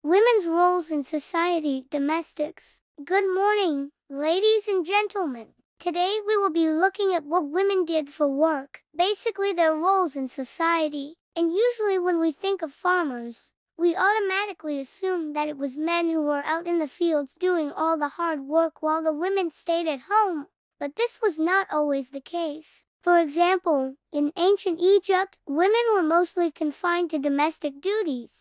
Women's roles in society, domestics. Good morning, ladies and gentlemen. Today we will be looking at what women did for work, basically their roles in society. And usually when we think of farmers, we automatically assume that it was men who were out in the fields doing all the hard work while the women stayed at home. But this was not always the case. For example, in ancient Egypt, women were mostly confined to domestic duties,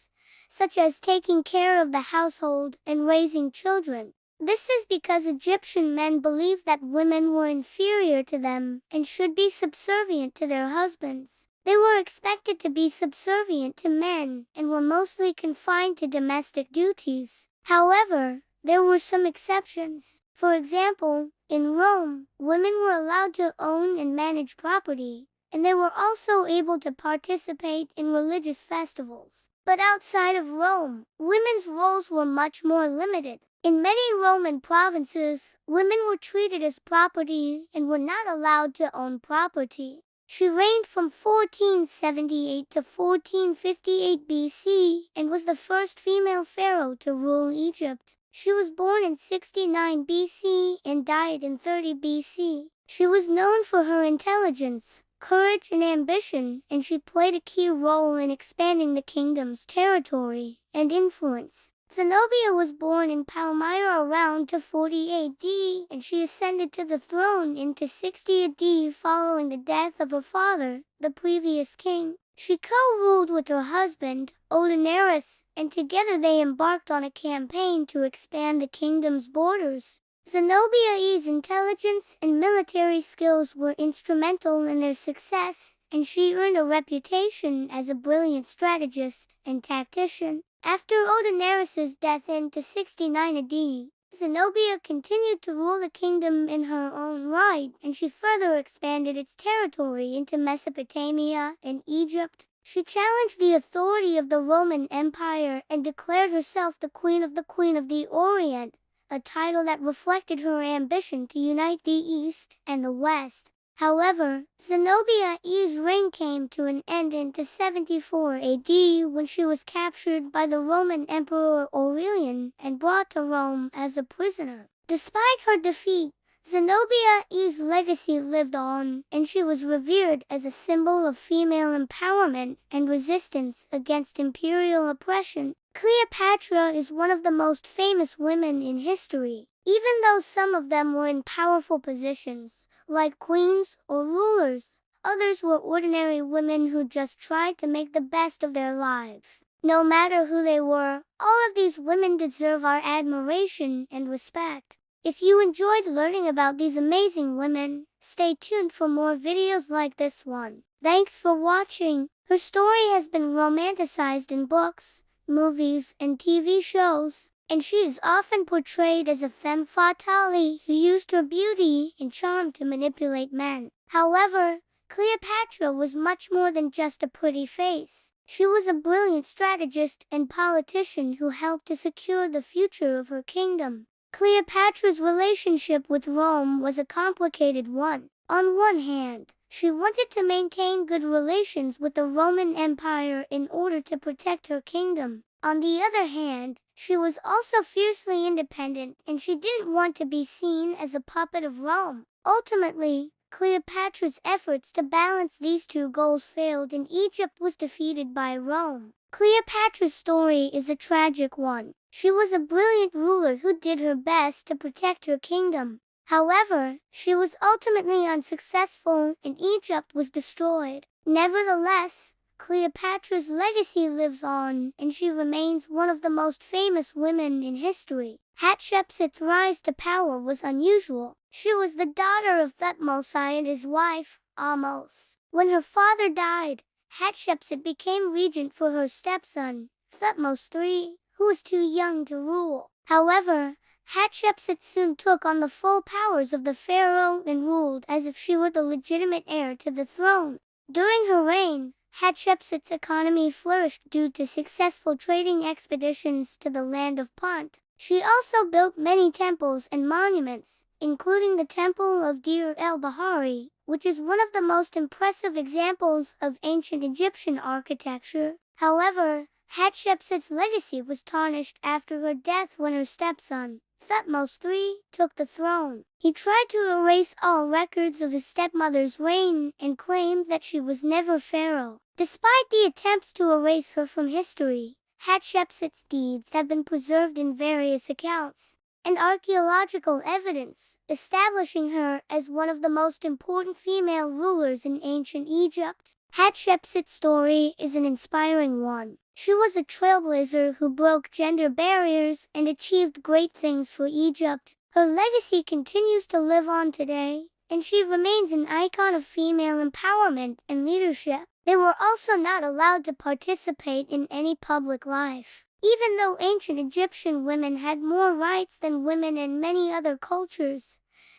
such as taking care of the household and raising children. This is because Egyptian men believed that women were inferior to them and should be subservient to their husbands. They were expected to be subservient to men and were mostly confined to domestic duties. However, there were some exceptions. For example, in Rome, women were allowed to own and manage property, and they were also able to participate in religious festivals. But outside of Rome, women's roles were much more limited. In many Roman provinces, women were treated as property and were not allowed to own property. She reigned from 1478 to 1458 BC and was the first female pharaoh to rule Egypt. She was born in 69 BC and died in 30 BC. She was known for her intelligence, courage, and ambition, and she played a key role in expanding the kingdom's territory and influence. Zenobia was born in Palmyra around 240 AD, and she ascended to the throne in 260 AD following the death of her father, the previous king. She co-ruled with her husband, Odaenerys, and together they embarked on a campaign to expand the kingdom's borders. Zenobia's intelligence and military skills were instrumental in their success, and she earned a reputation as a brilliant strategist and tactician. After Odaenerys' death in 269 AD, Zenobia continued to rule the kingdom in her own right, and she further expanded its territory into Mesopotamia and Egypt. She challenged the authority of the Roman Empire and declared herself the Queen of the Orient, a title that reflected her ambition to unite the East and the West. However, Zenobia's reign came to an end in 74 AD when she was captured by the Roman Emperor Aurelian and brought to Rome as a prisoner. Despite her defeat, Zenobia's legacy lived on, and she was revered as a symbol of female empowerment and resistance against imperial oppression. Cleopatra is one of the most famous women in history. Even though some of them were in powerful positions, like queens or rulers, others were ordinary women who just tried to make the best of their lives. No matter who they were, all of these women deserve our admiration and respect. If you enjoyed learning about these amazing women, stay tuned for more videos like this one. Thanks for watching. Her story has been romanticized in books, movies, and TV shows, and she is often portrayed as a femme fatale who used her beauty and charm to manipulate men. However, Cleopatra was much more than just a pretty face. She was a brilliant strategist and politician who helped to secure the future of her kingdom. Cleopatra's relationship with Rome was a complicated one. On one hand, she wanted to maintain good relations with the Roman Empire in order to protect her kingdom. On the other hand, she was also fiercely independent, and she didn't want to be seen as a puppet of Rome. Ultimately, Cleopatra's efforts to balance these two goals failed, and Egypt was defeated by Rome. Cleopatra's story is a tragic one. She was a brilliant ruler who did her best to protect her kingdom. However, she was ultimately unsuccessful, and Egypt was destroyed. Nevertheless, Cleopatra's legacy lives on, and she remains one of the most famous women in history. Hatshepsut's rise to power was unusual. She was the daughter of Thutmose and his wife, Ahmose. When her father died, Hatshepsut became regent for her stepson, Thutmose III, who was too young to rule. However, Hatshepsut soon took on the full powers of the pharaoh and ruled as if she were the legitimate heir to the throne. During her reign, Hatshepsut's economy flourished due to successful trading expeditions to the land of Punt. She also built many temples and monuments, including the Temple of Deir el-Bahari, which is one of the most impressive examples of ancient Egyptian architecture. However, Hatshepsut's legacy was tarnished after her death when her stepson, Thutmose III, took the throne. He tried to erase all records of his stepmother's reign and claimed that she was never pharaoh. Despite the attempts to erase her from history, Hatshepsut's deeds have been preserved in various accounts and archaeological evidence, establishing her as one of the most important female rulers in ancient Egypt. Hatshepsut's story is an inspiring one. She was a trailblazer who broke gender barriers and achieved great things for Egypt. Her legacy continues to live on today, and she remains an icon of female empowerment and leadership. They were also not allowed to participate in any public life. Even though ancient Egyptian women had more rights than women in many other cultures,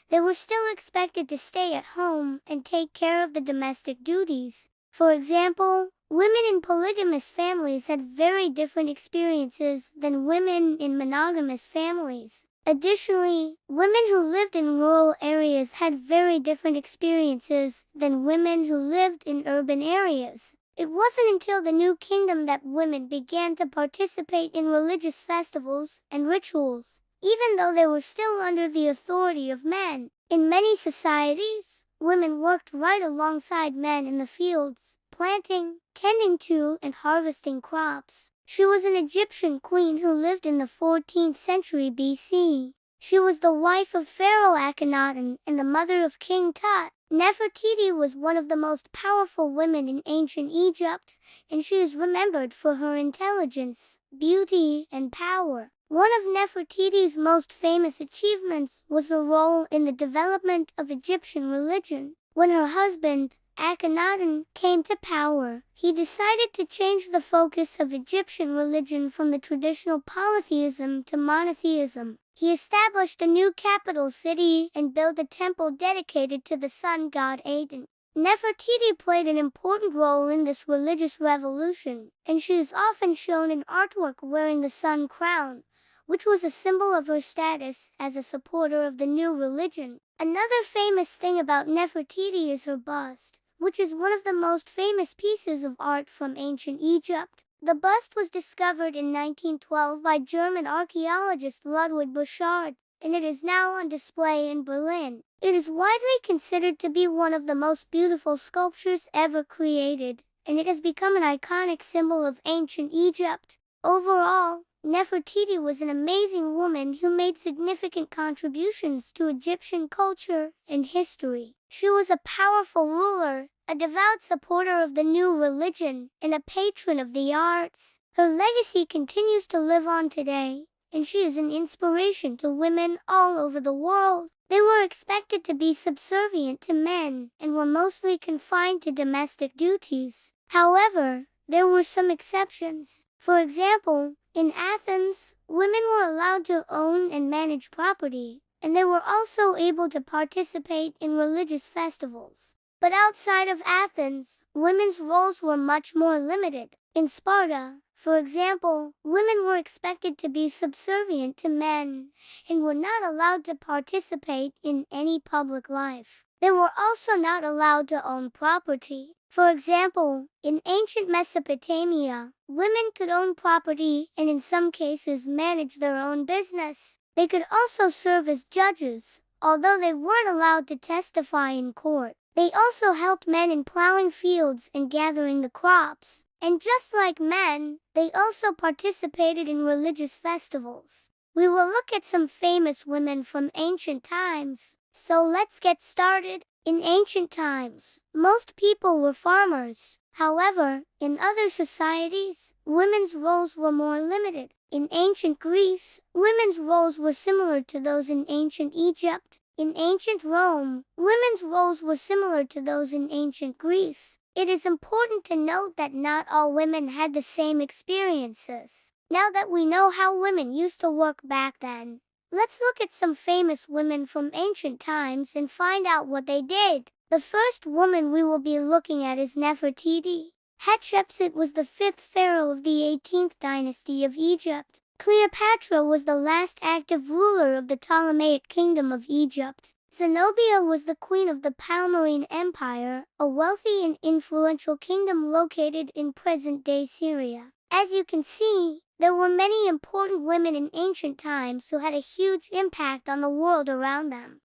they were still expected to stay at home and take care of the domestic duties. For example, women in polygamous families had very different experiences than women in monogamous families. Additionally, women who lived in rural areas had very different experiences than women who lived in urban areas. It wasn't until the New Kingdom that women began to participate in religious festivals and rituals, even though they were still under the authority of men. In many societies, women worked right alongside men in the fields, planting, tending to, and harvesting crops. She was an Egyptian queen who lived in the 14th century BC. She was the wife of Pharaoh Akhenaten and the mother of King Tut. Nefertiti was one of the most powerful women in ancient Egypt, and she is remembered for her intelligence, beauty, and power. One of Nefertiti's most famous achievements was her role in the development of Egyptian religion. When her husband, Akhenaten, came to power, he decided to change the focus of Egyptian religion from the traditional polytheism to monotheism. He established a new capital city and built a temple dedicated to the sun god Aten. Nefertiti played an important role in this religious revolution, and she is often shown in artwork wearing the sun crown, which was a symbol of her status as a supporter of the new religion. Another famous thing about Nefertiti is her bust, which is one of the most famous pieces of art from ancient Egypt. The bust was discovered in 1912 by German archaeologist Ludwig Burchard, and it is now on display in Berlin. It is widely considered to be one of the most beautiful sculptures ever created, and it has become an iconic symbol of ancient Egypt. Overall, Nefertiti was an amazing woman who made significant contributions to Egyptian culture and history. She was a powerful ruler, a devout supporter of the new religion, and a patron of the arts. Her legacy continues to live on today, and she is an inspiration to women all over the world. They were expected to be subservient to men and were mostly confined to domestic duties. However, there were some exceptions. For example, in Athens, women were allowed to own and manage property, and they were also able to participate in religious festivals. But outside of Athens, women's roles were much more limited. In Sparta, for example, women were expected to be subservient to men and were not allowed to participate in any public life. They were also not allowed to own property. For example, in ancient Mesopotamia, women could own property and in some cases manage their own business. They could also serve as judges, although they weren't allowed to testify in court. They also helped men in plowing fields and gathering the crops. And just like men, they also participated in religious festivals. We will look at some famous women from ancient times. So let's get started. In ancient times, most people were farmers. However, in other societies, women's roles were more limited. In ancient Greece, women's roles were similar to those in ancient Egypt. In ancient Rome, women's roles were similar to those in ancient Greece. It is important to note that not all women had the same experiences. Now that we know how women used to work back then, let's look at some famous women from ancient times and find out what they did. The first woman we will be looking at is Nefertiti. Hatshepsut was the fifth pharaoh of the 18th dynasty of Egypt. Cleopatra was the last active ruler of the Ptolemaic kingdom of Egypt. Zenobia was the queen of the Palmyrene Empire, a wealthy and influential kingdom located in present-day Syria. As you can see, there were many important women in ancient times who had a huge impact on the world around them.